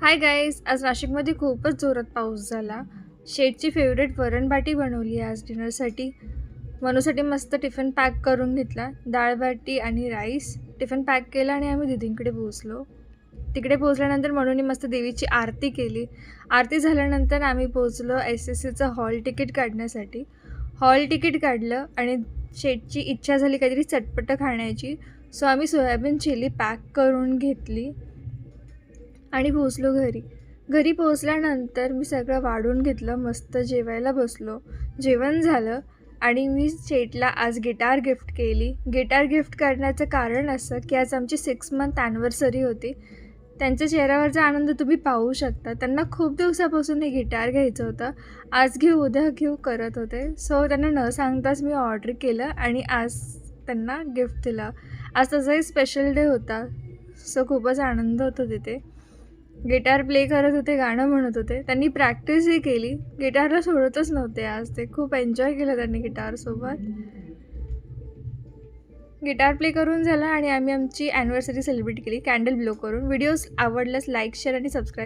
Hi guys, आज नाशिकमध्ये खूपच जोरात पाऊस झाला. शेठची फेवरेट वरणबाटी बनवली आहे आज डिनरसाठी. मनूसाठी मस्त टिफिन पॅक करून घेतला. डाळ-बाटी आणि राईस टिफिन पॅक केला आणि आम्ही दीदींकडे पोहोचलो. तिकडे पोहोचल्यानंतर मनूने मस्त देवीची आरती केली. आरती झाल्यानंतर आम्ही पोहोचलो एस-एस-सीचं हॉल तिकीट काढण्यासाठी. हॉल तिकीट काढलं आणि शेठची इच्छा झाली काहीतरी चटपटं खाण्याची. सो आम्ही सोयाबीन चिली पॅक करून घेतली आणि पोहोचलो घरी. घरी पोहोचल्यानंतर मी सगळं वाढून घेतलं, मस्त जेवायला बसलो. जेवण झालं आणि मी शेठला आज गिटार गिफ्ट केली. गिटार गिफ्ट करण्याचं कारण असं, की आज आमची 6 मंथ ॲनिव्हर्सरी होती. त्यांच्या चेहऱ्यावरचा आनंद तुम्ही पाहू शकता. त्यांना खूप दिवसापासून हे गिटार घ्यायचं होतं. आज घेऊ, उद्या घेऊ करत होते. सो त्यांना न सांगताच मी ऑर्डर केलं आणि आज त्यांना गिफ्ट दिलं. आज तसाही स्पेशल डे होता. सो खूपच आनंद होतो तिथे. गिटार प्ले करत होते, गाणं म्हणत होते. त्यांनी प्रॅक्टिसही केली. गिटारला सोडतच नव्हते आज ते. खूप एन्जॉय केलं त्यांनी गिटारसोबत. गिटार प्ले करून झाला आणि आम्ही आमची ॲनिव्हर्सरी सेलिब्रेट केली कॅन्डल ब्लो करून. व्हिडिओज आवडल्यास लाईक, शेअर आणि सबस्क्राईब